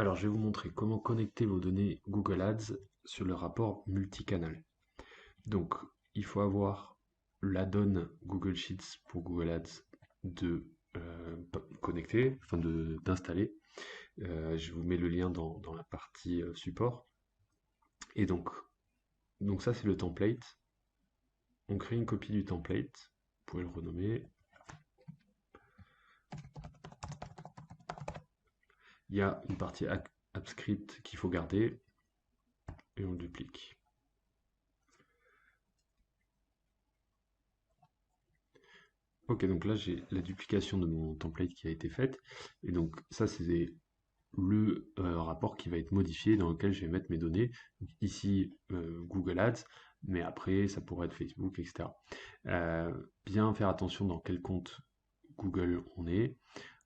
Alors, je vais vous montrer comment connecter vos données Google Ads sur le rapport multicanal. Donc, il faut avoir l'add-on Google Sheets pour Google Ads de connecter, enfin d'installer. Je vous mets le lien dans la partie support. Et donc ça, c'est le template. On crée une copie du template. Vous pouvez le renommer. Il y a une partie AppScript qu'il faut garder et on le duplique. Ok, donc là j'ai la duplication de mon template qui a été faite. Et donc ça c'est le rapport qui va être modifié dans lequel je vais mettre mes données. Donc, ici Google Ads, mais après ça pourrait être Facebook, etc. Bien faire attention dans quel compte Google on est.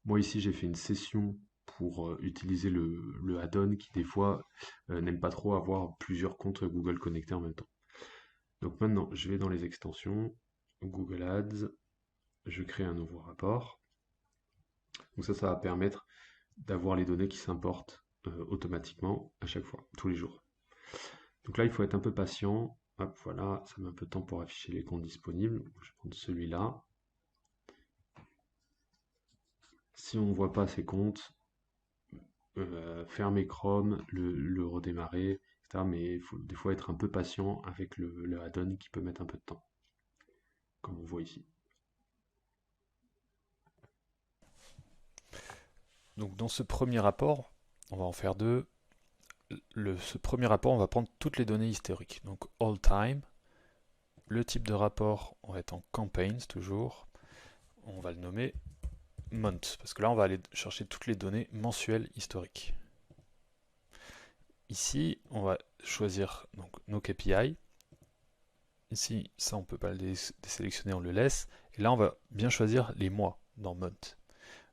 Moi ici j'ai fait une session pour utiliser le add-on qui des fois n'aime pas trop avoir plusieurs comptes Google connectés en même temps. Donc maintenant je vais dans les extensions, Google Ads, je crée un nouveau rapport. Donc ça va permettre d'avoir les données qui s'importent automatiquement à chaque fois, tous les jours. Donc là, il faut être un peu patient. Hop, voilà, ça met un peu de temps pour afficher les comptes disponibles. Je vais prendre celui-là. Si on ne voit pas ces comptes, fermer Chrome, le redémarrer, etc. Mais il faut des fois être un peu patient avec le add-on qui peut mettre un peu de temps, comme on voit ici. Donc dans ce premier rapport, on va en faire deux. Ce premier rapport, on va prendre toutes les données historiques. Donc all time. Le type de rapport, on va être en campaigns toujours. On va le nommer month, parce que là, on va aller chercher toutes les données mensuelles historiques. Ici, on va choisir donc, nos KPI. Ici, ça, on ne peut pas le désélectionner, on le laisse. Et là, on va bien choisir les mois dans month.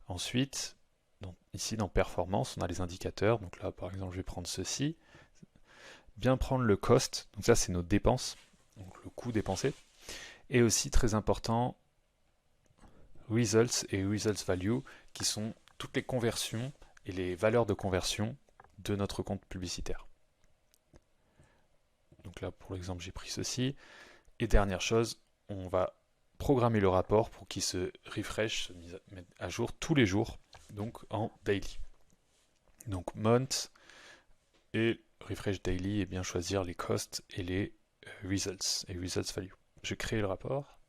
Ensuite, donc, ici dans performance, on a les indicateurs. Donc là, par exemple, je vais prendre ceci. Bien prendre le cost. Donc ça, c'est nos dépenses. Donc le coût dépensé. Et aussi, très important, results et results value, qui sont toutes les conversions et les valeurs de conversion de notre compte publicitaire. Donc là, pour l'exemple, j'ai pris ceci. Et dernière chose, on va programmer le rapport pour qu'il se refresh, se mette à jour tous les jours, donc en daily. Donc month et refresh daily et bien choisir les costs et les results et results value. Je crée le rapport.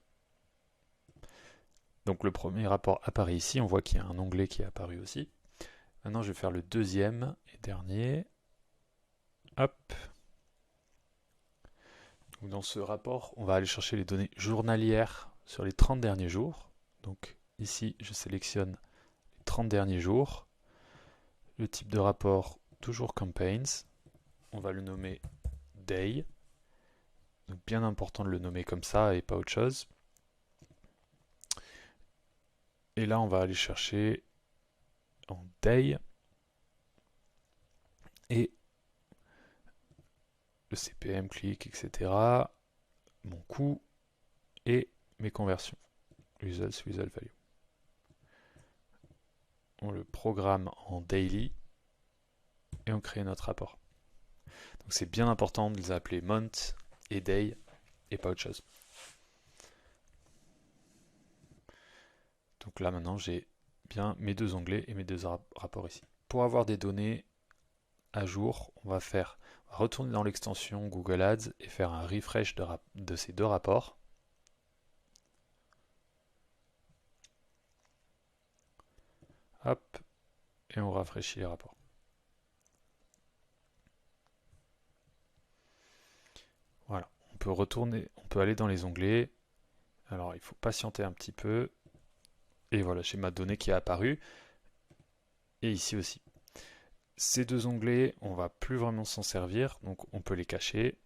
Donc le premier rapport apparaît ici, on voit qu'il y a un onglet qui est apparu aussi. Maintenant je vais faire le deuxième et dernier. Hop. Donc, dans ce rapport, on va aller chercher les données journalières sur les 30 derniers jours. Donc ici je sélectionne les 30 derniers jours. Le type de rapport, toujours campaigns. On va le nommer day. Donc bien important de le nommer comme ça et pas autre chose. Et là, on va aller chercher en day et le CPM, clic, etc. Mon coût et mes conversions. Results, result value. On le programme en daily et on crée notre rapport. Donc c'est bien important de les appeler month et day et pas autre chose. Donc là maintenant j'ai bien mes deux onglets et mes deux rapports ici. Pour avoir des données à jour, on va retourner dans l'extension Google Ads et faire un refresh de ces deux rapports. Hop, et on rafraîchit les rapports. Voilà, on peut aller dans les onglets. Alors il faut patienter un petit peu. Et voilà, j'ai ma donnée qui est apparue. Et ici aussi. Ces deux onglets, on va plus vraiment s'en servir, donc on peut les cacher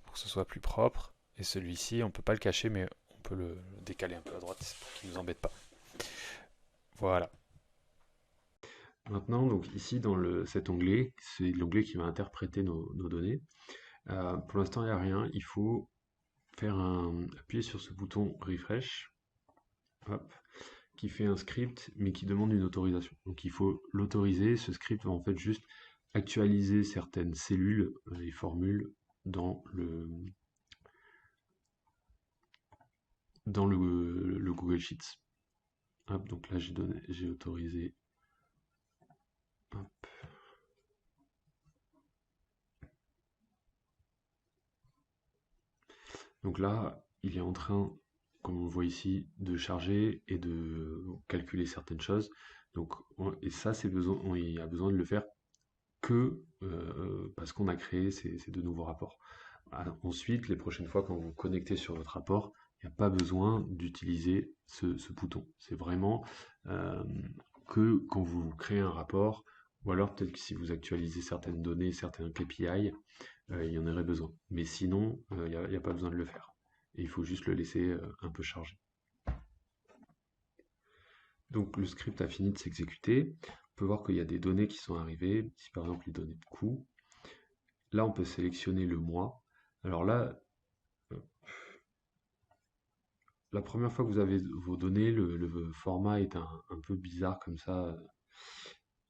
pour que ce soit plus propre. Et celui-ci, on peut pas le cacher, mais on peut le décaler un peu à droite pour qu'il ne nous embête pas. Voilà. Maintenant, donc ici dans cet onglet, c'est l'onglet qui va interpréter nos données. Pour l'instant, il n'y a rien. Il faut appuyer sur ce bouton refresh. Hop. qui fait un script, mais qui demande une autorisation. Donc il faut l'autoriser. Ce script va en fait juste actualiser certaines cellules, les formules, dans le Google Sheets. Hop, donc là j'ai autorisé. Hop. Donc là, il est en train, comme on le voit ici, de charger et de calculer certaines choses. Donc, et ça, il y a besoin de le faire que parce qu'on a créé ces deux nouveaux rapports. Alors, ensuite, les prochaines fois quand vous vous connectez sur votre rapport, il n'y a pas besoin d'utiliser ce bouton. C'est vraiment euh, que quand vous créez un rapport, ou alors peut-être que si vous actualisez certaines données, certains KPI, il y en aurait besoin. Mais sinon, il n'y a pas besoin de le faire. Et il faut juste le laisser un peu charger. Donc le script a fini de s'exécuter. On peut voir qu'il y a des données qui sont arrivées, ici par exemple les données de coût. Là, on peut sélectionner le mois. Alors là, la première fois que vous avez vos données, le format est un peu bizarre comme ça,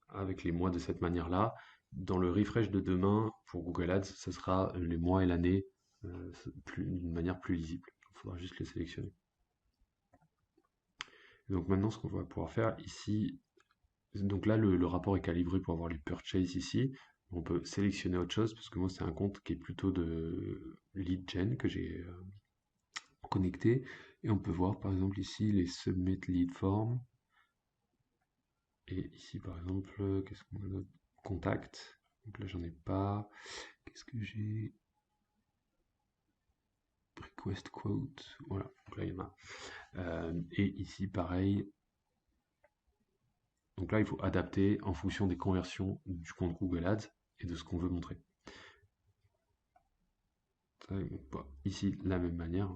avec les mois de cette manière-là. Dans le refresh de demain, pour Google Ads, ce sera les mois et l'année d'une manière plus lisible. Il faudra juste les sélectionner. Donc maintenant, ce qu'on va pouvoir faire ici, donc là, le rapport est calibré pour avoir les purchases ici. On peut sélectionner autre chose, parce que moi, c'est un compte qui est plutôt de lead gen que j'ai connecté. Et on peut voir, par exemple, ici, les submit lead form. Et ici, par exemple, qu'est-ce qu'on a d'autre? Contact. Donc là, j'en ai pas. Qu'est-ce que j'ai? Request quote. Voilà, donc là, il y en a. Et ici, pareil. Donc là, il faut adapter en fonction des conversions du compte Google Ads et de ce qu'on veut montrer. Ici, de la même manière.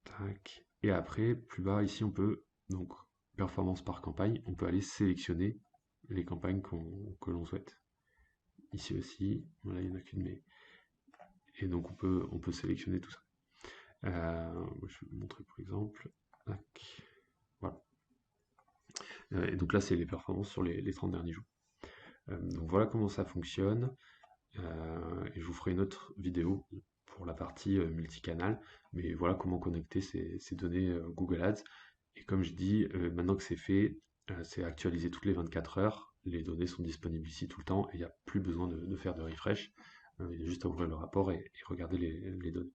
Tac. Et après, plus bas, ici, on peut, donc, performance par campagne, on peut aller sélectionner les campagnes que l'on souhaite. Ici aussi, voilà, il n'y en a qu'une, mais... Et donc, on peut sélectionner tout ça. Je vais vous montrer par exemple. Tac. Voilà. Et donc là, c'est les performances sur les 30 derniers jours. Donc voilà comment ça fonctionne. Et je vous ferai une autre vidéo pour la partie multicanal. Mais voilà comment connecter ces données Google Ads. Et comme je dis, maintenant que c'est fait, c'est actualisé toutes les 24 heures. Les données sont disponibles ici tout le temps et il n'y a plus besoin de faire de refresh. Il y a juste à ouvrir le rapport et regarder les données.